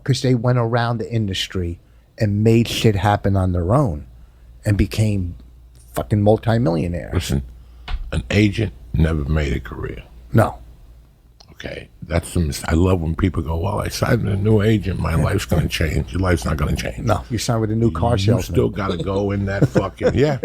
because they went around the industry and made shit happen on their own and became fucking multimillionaires. Listen, an agent never made a career. No. Okay, that's the I love when people go, well, I signed with a new agent, my life's going to change. Your life's not going to change. No, you signed with a new car salesman. You still got to go in that fucking, yeah.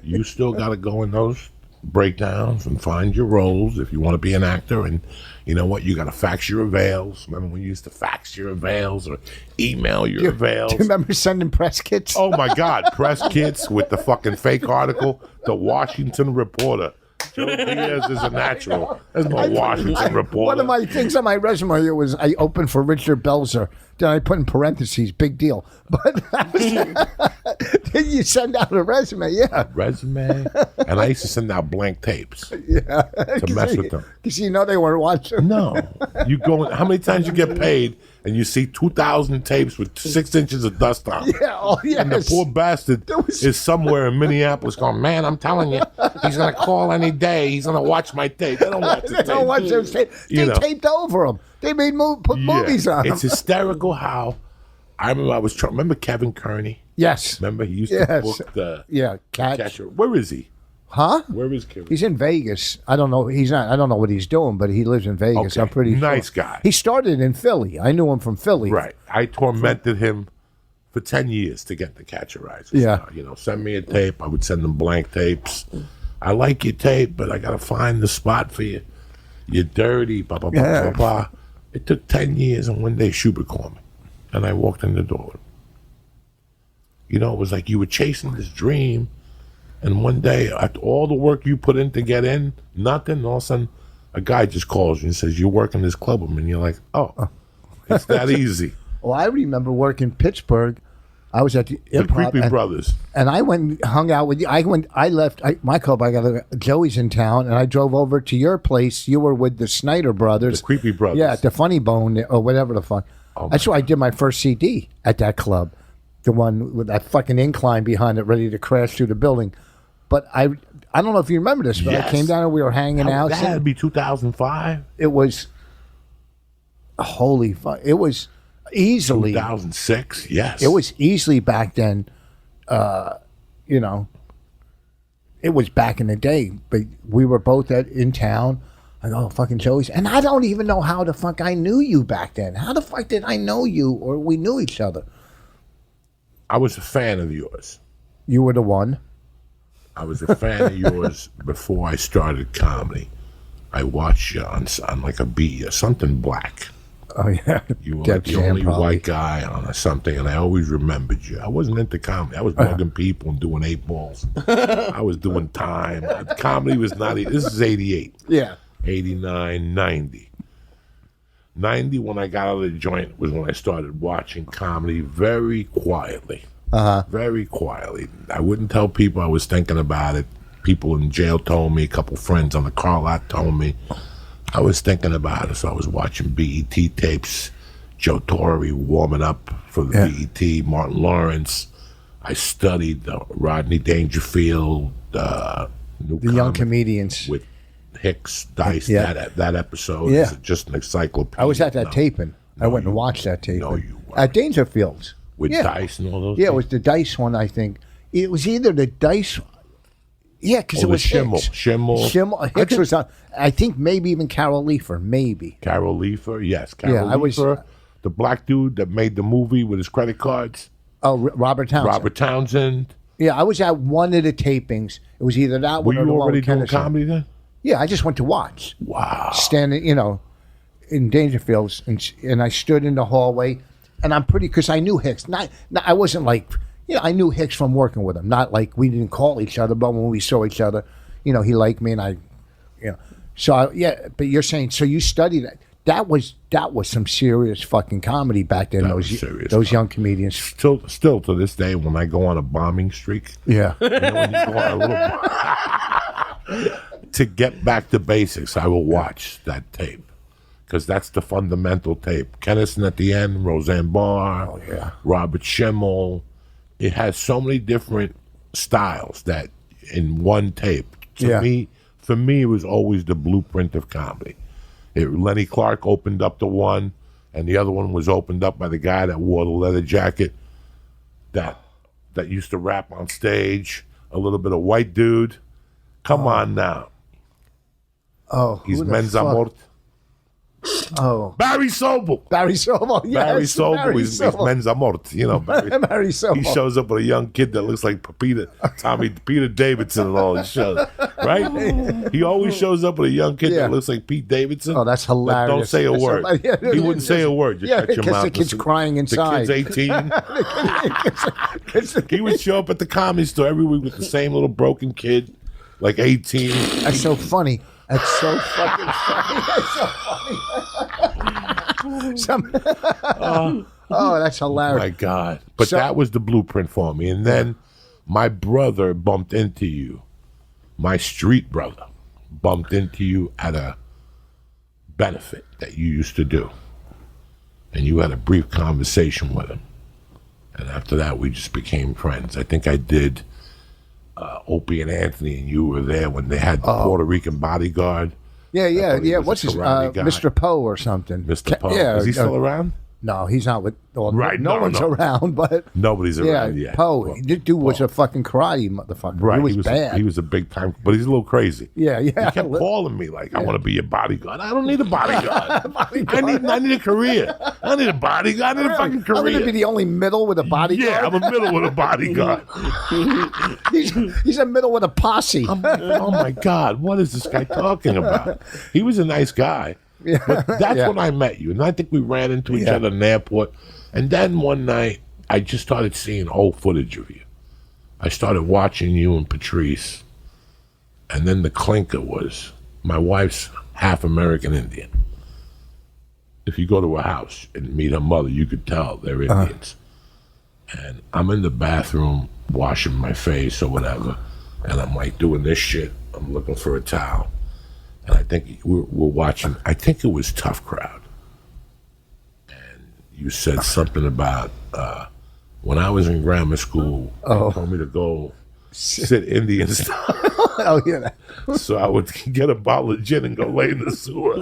You still got to go in those breakdowns and find your roles if you want to be an actor. And you know what? You got to fax your avails. Remember when you used to fax your avails or email your avails? Do you remember sending press kits? Oh, my God. Press kits with the fucking fake article. The Washington Reporter. Joe Diaz is a natural. There's no Washington Reporter. One of my things on my resume here was I opened for Richard Belzer. Then I put in parentheses, big deal. But then you send out a resume, yeah. Resume? And I used to send out blank tapes to mess with them. Because you know they weren't watching. No. You go, how many times you get paid and you see 2,000 tapes with 6 inches of dust on them? Yeah, oh, yes. And the poor bastard is somewhere in Minneapolis going, man, I'm telling you, he's going to call any day. He's going to watch my tape. They don't watch the tape. They don't watch those tapes. They taped over them. They made put movies on them. It's hysterical how I remember I was trying. Remember Kevin Kearney? Yes. Remember he used to book the catcher. Where is he? Huh? Where is Kevin? He's in Vegas. I don't know. He's not. I don't know what he's doing, but he lives in Vegas. Okay. I'm pretty nice sure. guy. He started in Philly. I knew him from Philly. Right. I tormented him for 10 years to get the catcherizers. Yeah. You know, send me a tape. I would send them blank tapes. I like your tape, but I got to find the spot for you. You're dirty. Blah, blah, blah, blah, blah. It took 10 years, and one day Schubert called me, and I walked in the door. You know, it was like you were chasing this dream, and one day, after all the work you put in to get in, nothing, all of a sudden, a guy just calls you and says, you're working this club with me, and you're like, oh, it's that easy. Well, I remember working in Pittsburgh. I was at the Improv, Creepy Brothers. And I went and hung out with you. I left my club. I got Joey's in town, and I drove over to your place. You were with the Snyder Brothers. The Creepy Brothers. Yeah, the Funny Bone or whatever the fuck. Oh, that's where I did my first CD at that club. The one with that fucking incline behind it, ready to crash through the building. But I don't know if you remember this, but I came down and we were hanging out. That had to be 2005. It was holy fuck. It was easily 2006. Yes, it was easily back then. You know, it was back in the day. But we were both in town. I go, fucking Joey's, and I don't even know how the fuck I knew you back then. How the fuck did I know you, or we knew each other? I was a fan of yours. You were the one. I was a fan of yours before I started comedy. I watched you on like a B or something black. Oh, yeah. You were like the only white guy on something, and I always remembered you. I wasn't into comedy. I was mugging people and doing 8 balls. I was doing time. Comedy was not... This is 88. Yeah. 89, 90. 90, when I got out of the joint, was when I started watching comedy very quietly. Very quietly. I wouldn't tell people I was thinking about it. People in jail told me. A couple friends on the car lot told me. I was thinking about it, so I was watching BET tapes. Joe Torre warming up for the BET. Martin Lawrence. I studied Rodney Dangerfield. The young comedians with Hicks, Dice. That episode is just an encyclopedia. I was at that taping. I went and watched that taping. No, you weren't. At Dangerfield's. With Dice and all those things? It was the Dice one, I think. It was either the Dice... Yeah, because it was Schimmel. Hicks. Schimmel. Hicks was on... I think maybe even Carol Leifer. Maybe. Carol Leifer, yes. Carol Leifer, the black dude that made the movie with his credit cards. Oh, Robert Townsend. Yeah, I was at one of the tapings. It was either that one or the one with Were you already doing comedy then? Yeah, I just went to watch. Wow. Standing, in Dangerfield's, and I stood in the hallway, and I'm pretty, because I knew Hicks. I wasn't like, I knew Hicks from working with him. Not like we didn't call each other, but when we saw each other, he liked me, and I, So, but you're saying, so you studied that. That was some serious fucking comedy back then. Those young comedians. Still to this day, when I go on a bombing streak. Yeah. When you go on a little to get back to basics, I will watch that tape because that's the fundamental tape. Kennison at the end, Roseanne Barr, Robert Schimmel. It has so many different styles that in one tape. For me, it was always the blueprint of comedy. Lenny Clark opened up the one. and the other one was opened up by the guy that wore the leather jacket that used to rap on stage. A little bit of white dude. Come on now. Oh, He's who the Men's fuck? Amor. Oh, Barry Sobel. Barry Sobel. Yes, Barry Sobel is Sobel. Men's Amor. You know, Barry. Barry Sobel. He shows up with a young kid that looks like Peter Davidson and all his shows, right? He always shows up with a young kid Yeah. that looks like Pete Davidson. Oh, that's hilarious. But don't say a That's word. hilarious. He wouldn't say a word. Just Yeah, shut your because mouth. the kid's crying inside. The kid's 18. He would show up at the Comedy Store every week with the same little broken kid, like 18. That's so funny. That's so fucking funny. That's so funny. Oh, that's hilarious. My God. But So- that was the blueprint for me. And then my brother bumped into you. My street brother bumped into you at a benefit that you used to do. And you had a brief conversation with him. And after that, we just became friends. I think I did Opie and Anthony, and you were there when they had the Puerto Rican bodyguard. Yeah, I thought he was What's a his karate guy. Mr. Poe or something? Mr. Poe. Yeah, Is he still around? No, he's not with. Well, Right, no no, one's no. around, but Nobody's yeah, around yet. Poe. This dude was a fucking karate motherfucker. Right, He was bad. He was a big time, but he's a little crazy. Yeah. He kept calling me like, "I want to be your bodyguard." I don't need a bodyguard. I need a career. I don't need a bodyguard. I need a fucking I'm going to be career. the only middle with a bodyguard. Yeah, I'm a middle with a bodyguard. he's a middle with a posse. Oh my God, what is this guy talking about? He was a nice guy. But that's Yeah. when I met you. And I think we ran into each other in the airport. And then one night, I just started seeing old footage of you. I started watching you and Patrice. And then the clinker was, my wife's half American Indian. If you go to her house and meet her mother, you could tell they're Indians. And I'm in the bathroom washing my face or whatever. And I'm like doing this shit. I'm looking for a towel. And I think we're watching, I think it was Tough Crowd. And you said something about when I was in grammar school, they told me to go sit Indian style. Oh, yeah. So I would get a bottle of gin and go lay in the sewer.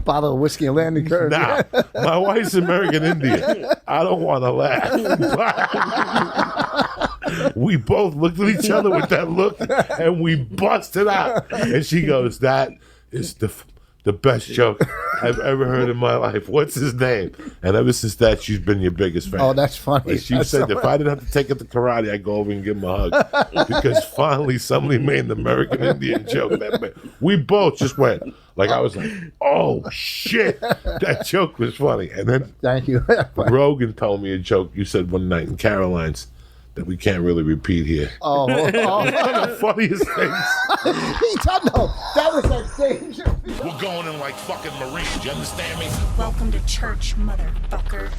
Bottle of whiskey and landing curve. Now, my wife's American Indian. I don't want to laugh. We both looked at each other with that look, and we busted out. And she goes, "That is the best joke I've ever heard in my life. What's his name?" And ever since that, she's been your biggest fan. Oh, that's funny. And she That's said, so if I didn't have to take her to karate, I'd go over and give him a hug. Because finally somebody made an American Indian joke. We both just went, like, I was like, oh, shit. That joke was funny. And then Thank you. Rogan told me a joke you said one night in Caroline's that we can't really repeat here. Oh, One of the funniest things. that was that thing. We're going in like fucking Marines. You understand me? Welcome to church, motherfucker.